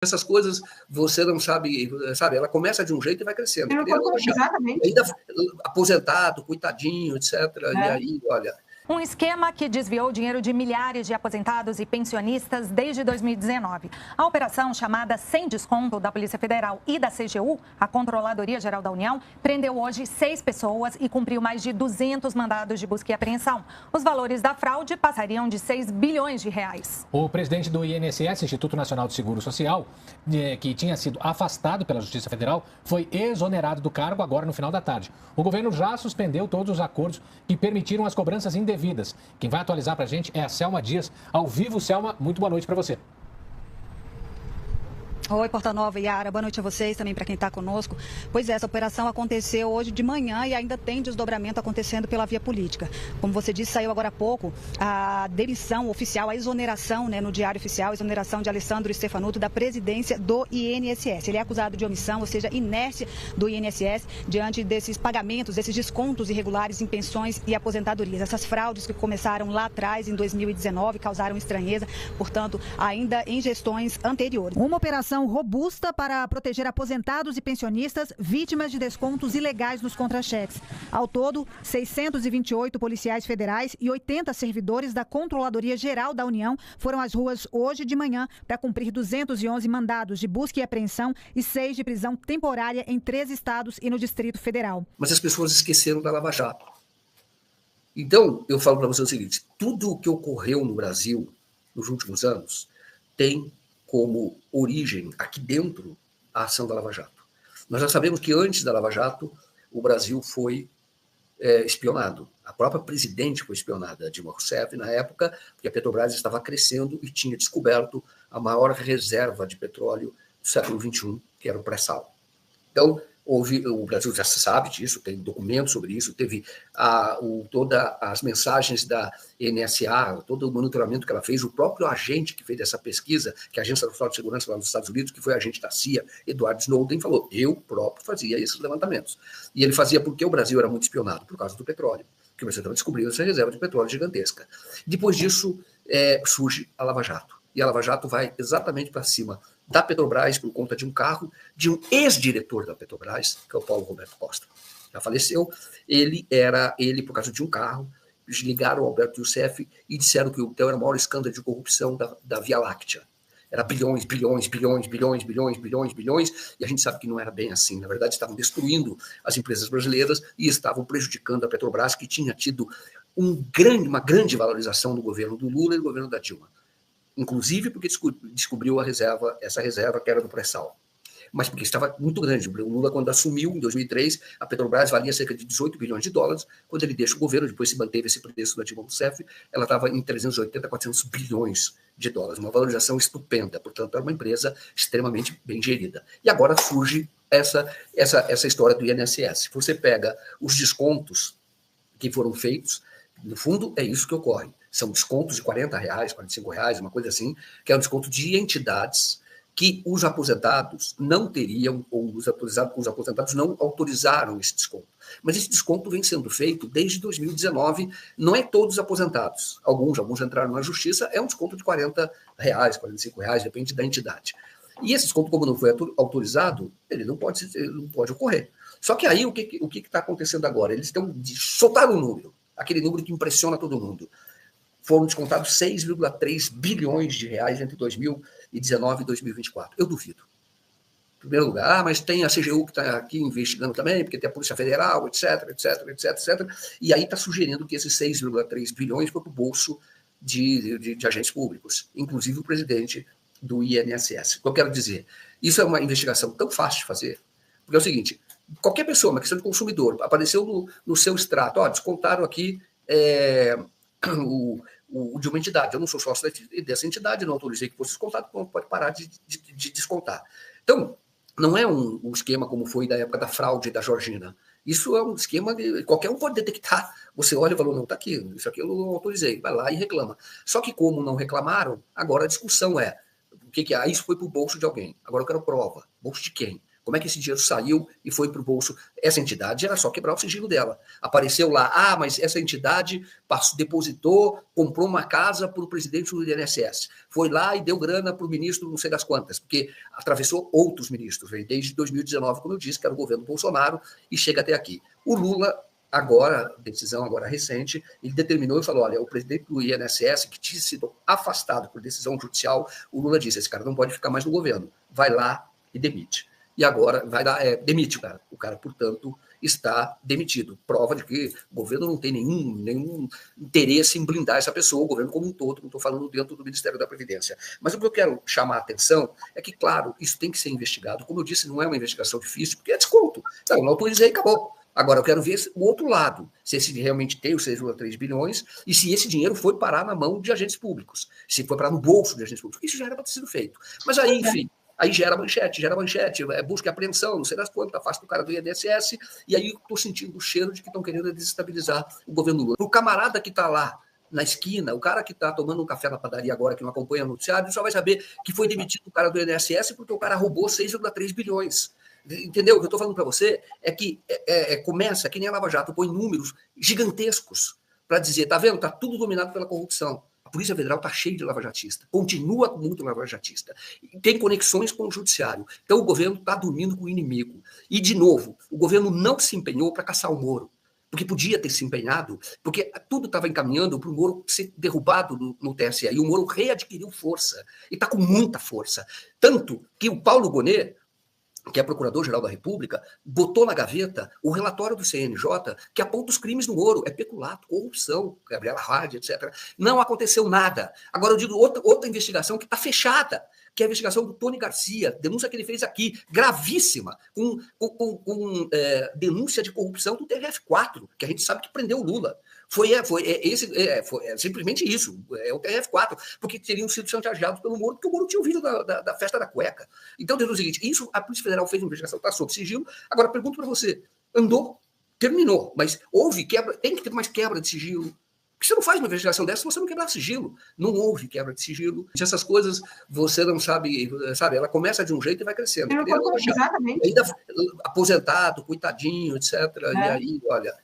essas coisas você não sabe, ela começa de um jeito e vai crescendo. Exatamente. Ainda aposentado, coitadinho, etc. E aí, olha... Um esquema que desviou dinheiro de milhares de aposentados e pensionistas desde 2019. A operação, chamada Sem Desconto, da Polícia Federal e da CGU, a Controladoria Geral da União, prendeu hoje 6 pessoas e cumpriu mais de 200 mandados de busca e apreensão. Os valores da fraude passariam de 6 bilhões de reais. O presidente do INSS, Instituto Nacional de Seguro Social, que tinha sido afastado pela Justiça Federal, foi exonerado do cargo agora no final da tarde. O governo já suspendeu todos os acordos que permitiram as cobranças indevidas. Quem vai atualizar para a gente é a Selma Dias, ao vivo. Selma, muito boa noite para você. Oi, Porta Nova e Yara, boa noite a vocês, também para quem está conosco. Pois é, essa operação aconteceu hoje de manhã e ainda tem desdobramento acontecendo pela via política. Como você disse, saiu agora há pouco a demissão oficial, a exoneração, no Diário Oficial, a exoneração de Alessandro Stefanuto da presidência do INSS. Ele é acusado de omissão, ou seja, inércia do INSS diante desses pagamentos, desses descontos irregulares em pensões e aposentadorias. Essas fraudes que começaram lá atrás, em 2019, causaram estranheza, portanto, ainda em gestões anteriores. Uma operação robusta para proteger aposentados e pensionistas vítimas de descontos ilegais nos contra-cheques. Ao todo, 628 policiais federais e 80 servidores da Controladoria Geral da União foram às ruas hoje de manhã para cumprir 211 mandados de busca e apreensão e 6 de prisão temporária em 3 estados e no Distrito Federal. Mas as pessoas esqueceram da Lava Jato. Então, eu falo para você o seguinte, tudo o que ocorreu no Brasil nos últimos anos tem como origem, aqui dentro, a ação da Lava Jato. Nós já sabemos que antes da Lava Jato, o Brasil foi espionado. A própria presidente foi espionada, Dilma Rousseff, na época, porque a Petrobras estava crescendo e tinha descoberto a maior reserva de petróleo do século XXI, que era o pré-sal. Então, o Brasil já sabe disso, tem documentos sobre isso, teve todas as mensagens da NSA, todo o monitoramento que ela fez, o próprio agente que fez essa pesquisa, que é a Agência Nacional de Segurança lá nos Estados Unidos, que foi agente da CIA, Edward Snowden, falou, eu próprio fazia esses levantamentos. E ele fazia porque o Brasil era muito espionado, por causa do petróleo, que o Brasil estava descobrindo essa reserva de petróleo gigantesca. Depois disso, surge a Lava Jato. E a Lava Jato vai exatamente para cima da Petrobras por conta de um carro de um ex-diretor da Petrobras, que é o Paulo Roberto Costa. Já faleceu. Ele, por causa de um carro, eles ligaram ao Alberto Youssef e disseram que era o maior escândalo de corrupção da Via Láctea. Era bilhões, e a gente sabe que não era bem assim. Na verdade, estavam destruindo as empresas brasileiras e estavam prejudicando a Petrobras, que tinha tido uma grande valorização no governo do Lula e no governo da Dilma. Inclusive porque descobriu essa reserva que era do pré-sal. Mas porque estava muito grande. O Lula, quando assumiu, em 2003, a Petrobras valia cerca de 18 bilhões de dólares. Quando ele deixa o governo, depois se manteve esse preço da Dilma Rousseff, ela estava em 380, 400 bilhões de dólares. Uma valorização estupenda. Portanto, era uma empresa extremamente bem gerida. E agora surge essa história do INSS. Você pega os descontos que foram feitos, no fundo, é isso que ocorre. São descontos de R$40, R$45, uma coisa assim, que é um desconto de entidades que os aposentados não teriam, ou os aposentados não autorizaram esse desconto. Mas esse desconto vem sendo feito desde 2019, não é todos os aposentados. Alguns entraram na justiça, é um desconto de R$40, R$45, depende da entidade. E esse desconto, como não foi autorizado, ele não pode ocorrer. Só que aí, o que está acontecendo agora? Eles soltaram um número, aquele número que impressiona todo mundo. Foram descontados 6,3 bilhões de reais entre 2019 e 2024. Eu duvido. Em primeiro lugar, mas tem a CGU que está aqui investigando também, porque tem a Polícia Federal, etc. E aí está sugerindo que esses 6,3 bilhões foi para o bolso de agentes públicos, inclusive o presidente do INSS. O que eu quero dizer? Isso é uma investigação tão fácil de fazer, porque é o seguinte, qualquer pessoa, uma questão de consumidor, apareceu no seu extrato, descontaram aqui de uma entidade. Eu não sou sócio dessa entidade, não autorizei que fosse descontado, pode parar de descontar. Então, não é um esquema como foi da época da fraude da Georgina. Isso é um esquema que qualquer um pode detectar. Você olha e fala, não, está aqui, isso aqui eu não autorizei. Vai lá e reclama. Só que como não reclamaram, agora a discussão é, isso foi para o bolso de alguém. Agora eu quero prova. Bolso de quem? Como é que esse dinheiro saiu e foi para o bolso? Essa entidade era só quebrar o sigilo dela. Apareceu lá, mas essa entidade depositou, comprou uma casa para o presidente do INSS. Foi lá e deu grana para o ministro não sei das quantas, porque atravessou outros ministros, desde 2019, como eu disse, que era o governo Bolsonaro, e chega até aqui. O Lula, agora, decisão agora recente, ele determinou e falou, olha, o presidente do INSS, que tinha sido afastado por decisão judicial, o Lula disse, esse cara não pode ficar mais no governo, vai lá e demite. E agora vai lá, demite o cara. O cara, portanto, está demitido. Prova de que o governo não tem nenhum interesse em blindar essa pessoa, o governo como um todo, não estou falando dentro do Ministério da Previdência. Mas o que eu quero chamar a atenção é que, claro, isso tem que ser investigado. Como eu disse, não é uma investigação difícil, porque é desconto. Não autorizei e acabou. Agora, eu quero ver o outro lado, se esse realmente tem os 6,3 bilhões e se esse dinheiro foi parar na mão de agentes públicos, se foi parar no bolso de agentes públicos. Isso já era para ter sido feito. Mas aí, enfim... Aí gera manchete, busca e apreensão, não sei das quantas, afasta o cara do INSS, e aí eu estou sentindo o cheiro de que estão querendo desestabilizar o governo Lula. O camarada que está lá na esquina, o cara que está tomando um café na padaria agora, que não acompanha o noticiário, só vai saber que foi demitido o cara do INSS porque o cara roubou 6,3 bilhões. Entendeu? O que eu estou falando para você é que começa, que nem a Lava Jato, põe números gigantescos para dizer, tá vendo? Está tudo dominado pela corrupção. A Polícia Federal está cheia de lavajatista, continua muito lavajatista, tem conexões com o judiciário. Então o governo está dormindo com o inimigo. E, de novo, o governo não se empenhou para caçar o Moro, porque podia ter se empenhado, porque tudo estava encaminhando para o Moro ser derrubado no TSE, e o Moro readquiriu força, e está com muita força. Tanto que o Paulo Gonet, que é procurador-geral da República, botou na gaveta o relatório do CNJ que aponta os crimes do Moro. É peculato, corrupção, Gabriela Hard, etc. Não aconteceu nada. Agora eu digo outra investigação que está fechada, que é a investigação do Tony Garcia, denúncia que ele fez aqui, gravíssima, com denúncia de corrupção do TRF4, que a gente sabe que prendeu o Lula. Foi simplesmente isso, é o TRF4, porque teriam sido chantageados pelo Moro, porque o Moro tinha o vídeo da festa da cueca. Então, diz o seguinte, isso a Polícia Federal fez uma investigação, está sob sigilo. Agora, pergunto para você, andou, terminou, mas houve quebra, tem que ter mais quebra de sigilo. Porque você não faz uma investigação dessa se você não quebrar sigilo. Não houve quebra de sigilo. Essas coisas você não sabe, ela começa de um jeito e vai crescendo. Exatamente. Ainda aposentado, coitadinho, etc. E aí, olha...